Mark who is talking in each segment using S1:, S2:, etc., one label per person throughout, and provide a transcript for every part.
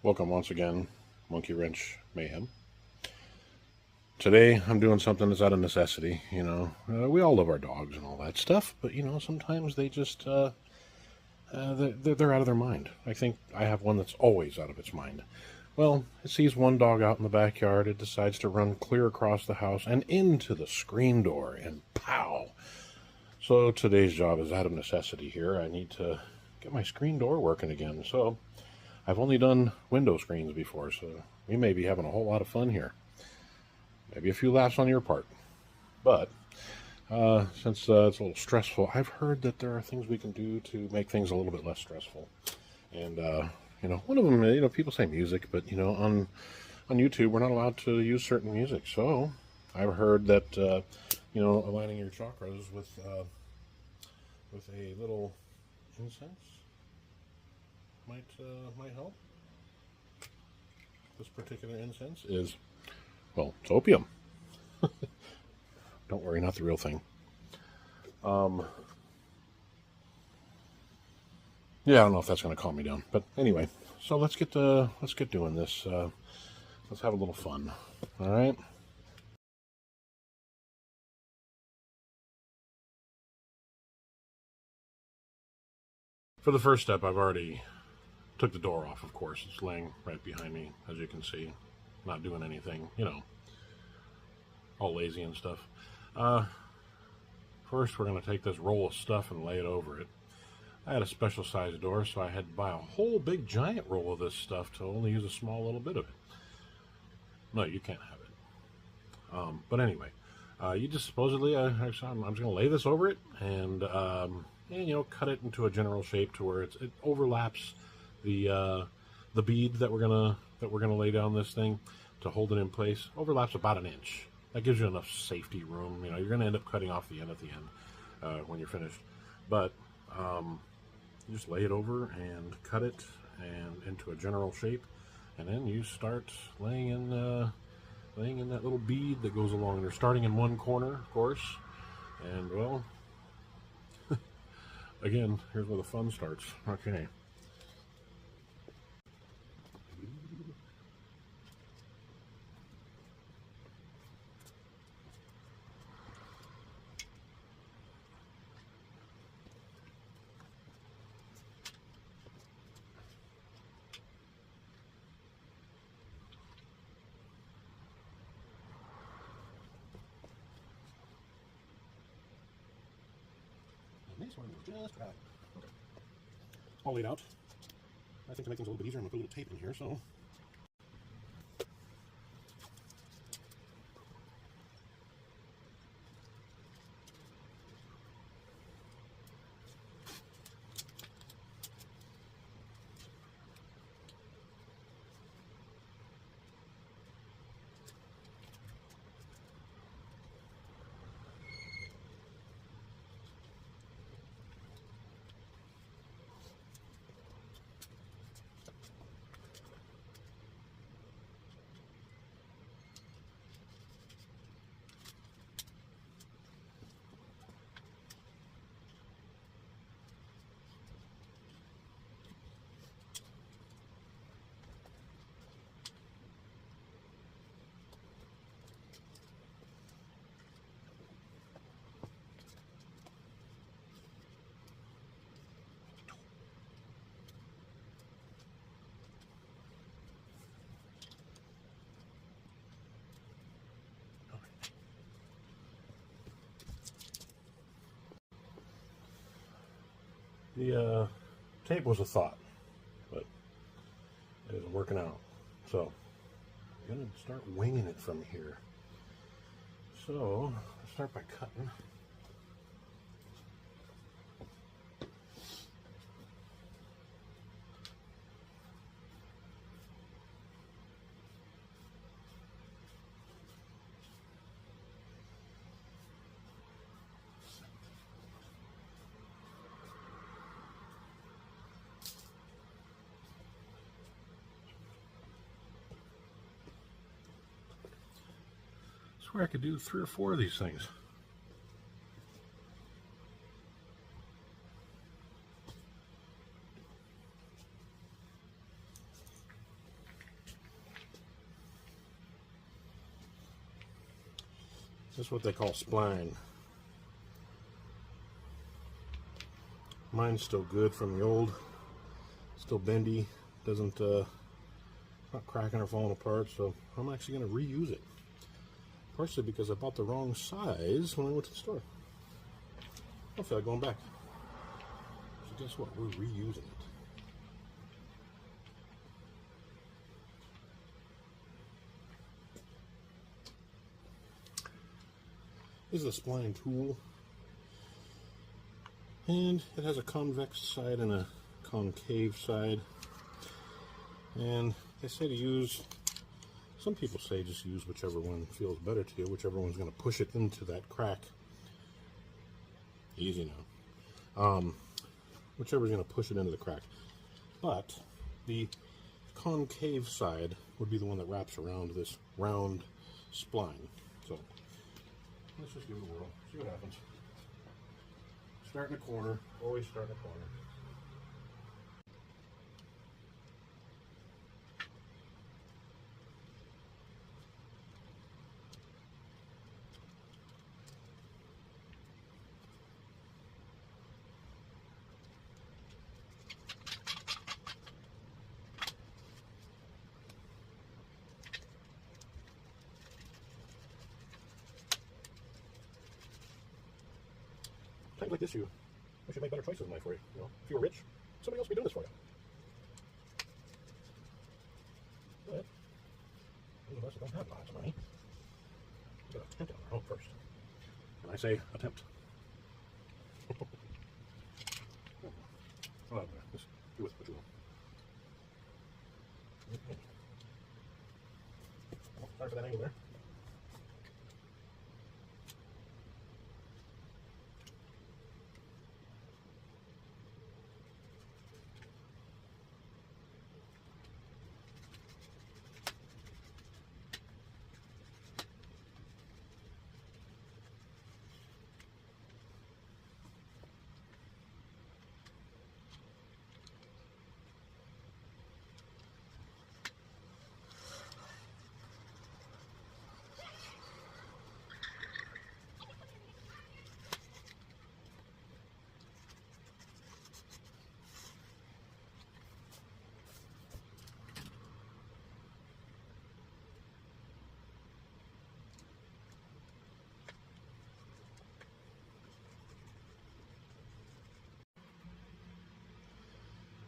S1: Welcome once again, Monkey Wrench Mayhem. Today I'm doing something that's out of necessity. We all love our dogs and all that stuff, but sometimes they just they're out of their mind. I think I have one that's always out of its mind. Well, it sees one dog out in the backyard. It decides to run clear across the house and into the screen door, and pow! So today's job is out of necessity here. I need to get my screen door working again. So I've only done window screens before, so we may be having a whole lot of fun here. Maybe a few laughs on your part. But since it's a little stressful, I've heard that there are things we can do to make things a little bit less stressful. And one of them, people say music, but on YouTube we're not allowed to use certain music. So I've heard that aligning your chakras with a little incense might help. This particular incense is, well, it's opium. Don't worry, not the real thing. Yeah, I don't know if that's going to calm me down, but anyway. So let's get doing this. Let's have a little fun. All right. For the first step, I've already took the door off. Of course, it's laying right behind me, as you can see. Not doing anything, all lazy and stuff. First, we're going to take this roll of stuff and lay it over it. I had a special sized door, so I had to buy a whole big giant roll of this stuff to only use a small little bit of it. No, you can't have it. But anyway, you just supposedly, I'm just going to lay this over it and cut it into a general shape to where it overlaps the bead that we're gonna lay down this thing to hold it in place. Overlaps about an inch. That gives you enough safety room. You're going to end up cutting off the end at the end when you're finished. But you just lay it over and cut it and into a general shape, and then you start laying in that little bead that goes along there, starting in one corner, of course. And well, again, here's where the fun starts. Okay. This one was just right. Okay. All laid out. I think to make things a little bit easier, I'm going to put a little tape in here, so. The tape was a thought, but it isn't working out. So I'm going to start winging it from here. So I'll start by cutting. I swear I could do 3 or 4 of these things. That's what they call spline. Mine's still good from the old, still bendy, doesn't not cracking or falling apart, so I'm actually going to reuse it. Partially because I bought the wrong size when I went to the store. I feel like going back. So guess what? We're reusing it. This is a spline tool, and it has a convex side and a concave side. And they say to use, some people say just use whichever one feels better to you, whichever one's going to push it into that crack. Easy now. Whichever's going to push it into the crack. But the concave side would be the one that wraps around this round spline. So let's just give it a whirl, see what happens. Start in the corner, always start in the corner. Times like this, you should make better choices in life for you. You know, if you were rich, somebody else would be doing this for you. But those of us that don't have lots of money, we've got to attempt it on our own first. And I say attempt. Oh, just do with what you want. Okay. Well, sorry for that angle there.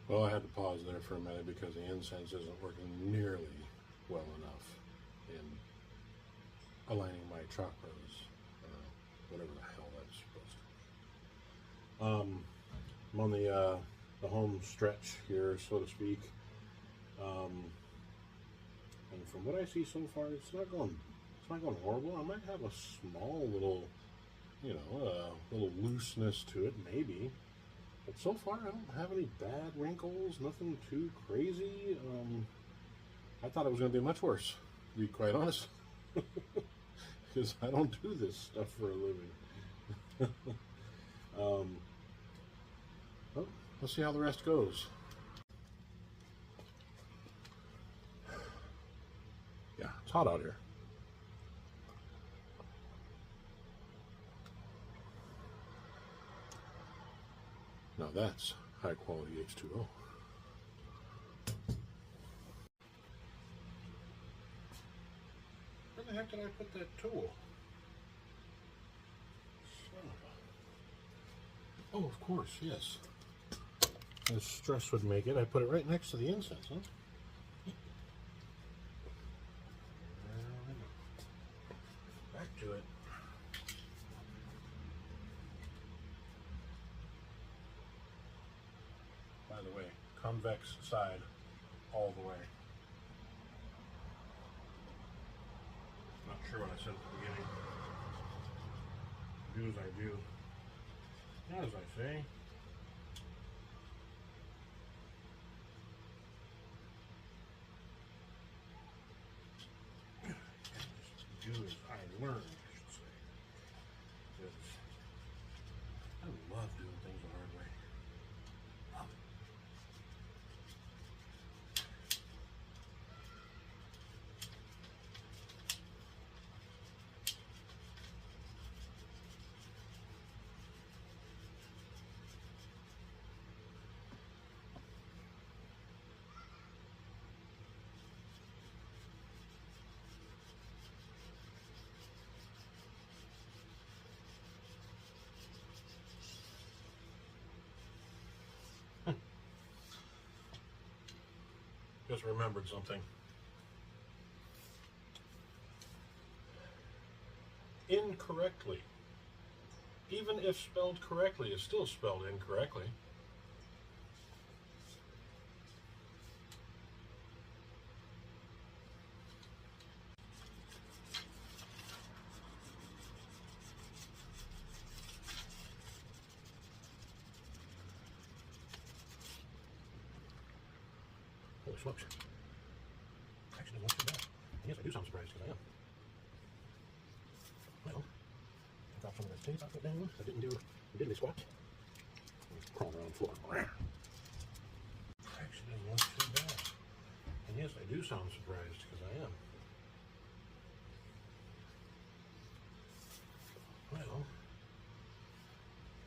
S1: Well, I had to pause there for a minute because the incense isn't working nearly well enough in aligning my chakras, or whatever the hell that's supposed to. I'm on the home stretch here, so to speak, and from what I see so far, it's not going horrible. I might have a small little, little looseness to it, maybe. But so far, I don't have any bad wrinkles, nothing too crazy. I thought it was going to be much worse, to be quite honest. Because I don't do this stuff for a living. Well, let's see how the rest goes. Yeah, it's hot out here. Now that's high quality H2O. Where the heck did I put that tool? Oh, of course, yes. As stress would make it, I put it right next to the incense, huh? Back to it. By the way, convex side all the way. Not sure what I said at the beginning. Do as I do, not as I say. Just do as I learn, I should say. Because I love doing things the hard way. Love it. Just remembered something. Incorrectly. Even if spelled correctly, is still spelled incorrectly. Holy smokes. Actually, not too bad. Yes, I do sound surprised because I am. Well, I dropped some of this tape I put down. I didn't do diddly squat. Crawling around the floor. Actually, not too bad. And yes, I do sound surprised because I am. Well,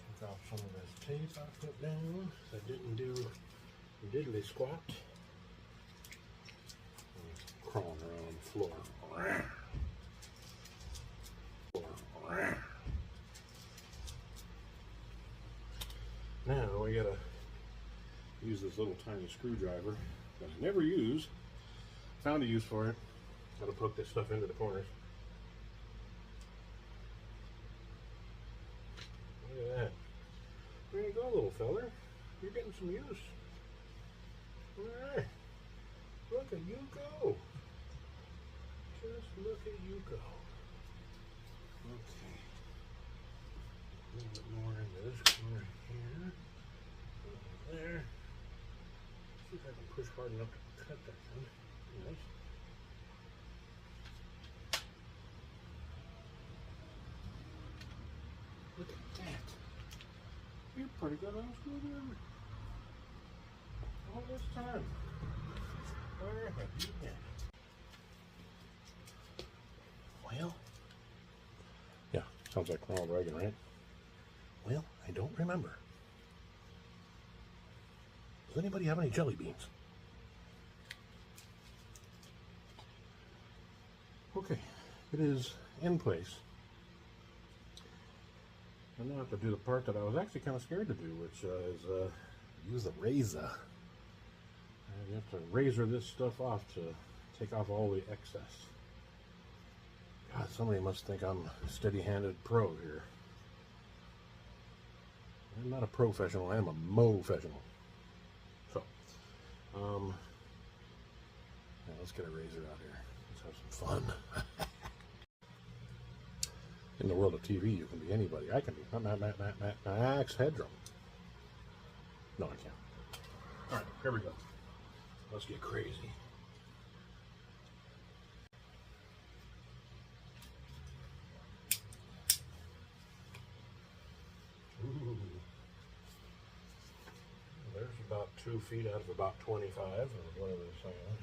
S1: I dropped some of this tape I put down. I didn't do diddly squat. Crawling around the floor. Now we gotta use this little tiny screwdriver that I never use. Found a use for it. Gotta poke this stuff into the corners. Look at that. There you go, little feller. You're getting some use. Alright. Look at you go. Just look at you go. Okay. A little bit more into this corner here. Over there. See if I can push hard enough to cut that thing. Nice. Look at that. You're pretty good on a screwdriver. All this time. Where have you been? Well, yeah, sounds like Ronald Reagan, right? Well, I don't remember. Does anybody have any jelly beans? Okay, it is in place. I now have to do the part that I was actually kind of scared to do, which is use a razor. You have to razor this stuff off to take off all the excess. God, somebody must think I'm a steady-handed pro here. I'm not a professional, I am a mo-fessional. So, yeah, let's get a razor out here. Let's have some fun. In the world of TV, you can be anybody. I can be Max Headroom. No, I can't. All right, here we go. Let's get crazy. Ooh. There's about 2 feet out of about 25, or whatever they're saying.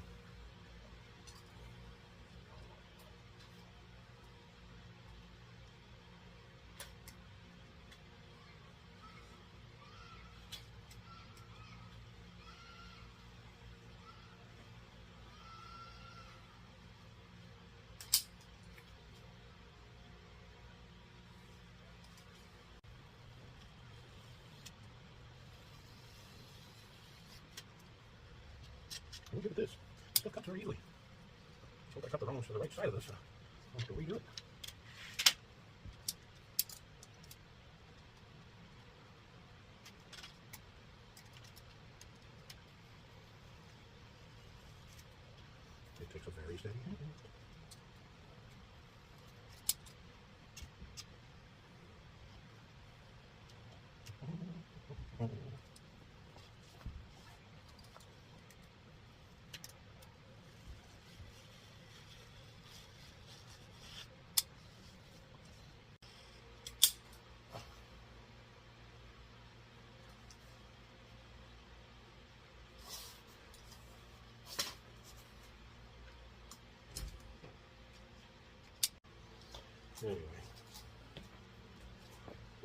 S1: Look at this. Still cuts very easily. So I cut the wrong to the right side of this. I'll have to redo it. It takes a very steady hand. Anyway,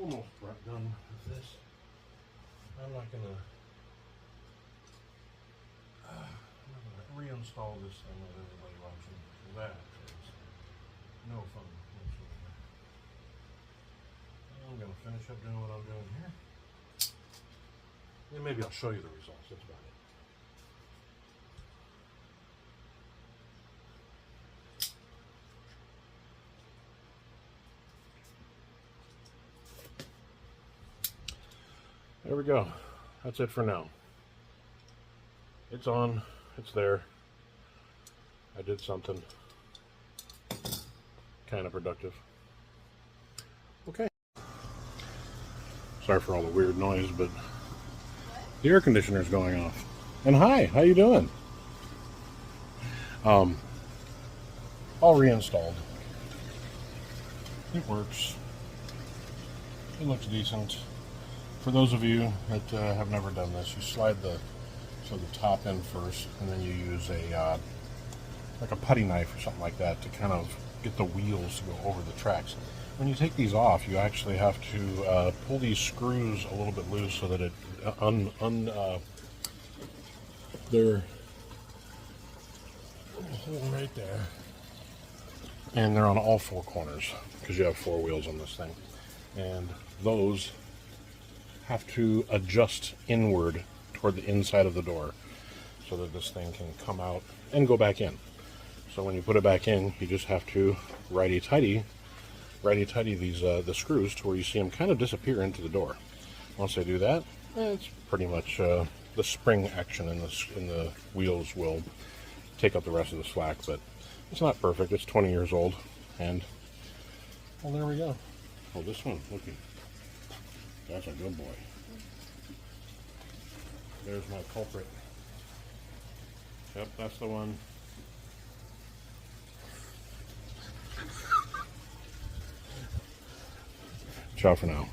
S1: almost done with this. I'm not gonna reinstall this thing with everybody watching. That is no fun whatsoever. I'm gonna finish up doing what I'm doing here. And maybe I'll show you the results. That's about it. there we go. That's it for now. It's on. It's there. I did something kind of productive. Okay. Sorry for all the weird noise, but the air conditioner's going off. And hi, how you doing? All reinstalled. It works. It looks decent. For those of you that have never done this, you slide the top in first, and then you use a like a putty knife or something like that to kind of get the wheels to go over the tracks. When you take these off, you actually have to pull these screws a little bit loose so that it they're right there, and they're on all four corners because you have four wheels on this thing, and those have to adjust inward toward the inside of the door so that this thing can come out and go back in. So when you put it back in, you just have to righty-tighty these the screws to where you see them kind of disappear into the door. Once they do that, it's pretty much the spring action in the wheels will take up the rest of the slack. But it's not perfect. It's 20 years old, and well, there we go. Oh, this one, looky, that's a good boy. There's my culprit. Yep, that's the one. Ciao for now.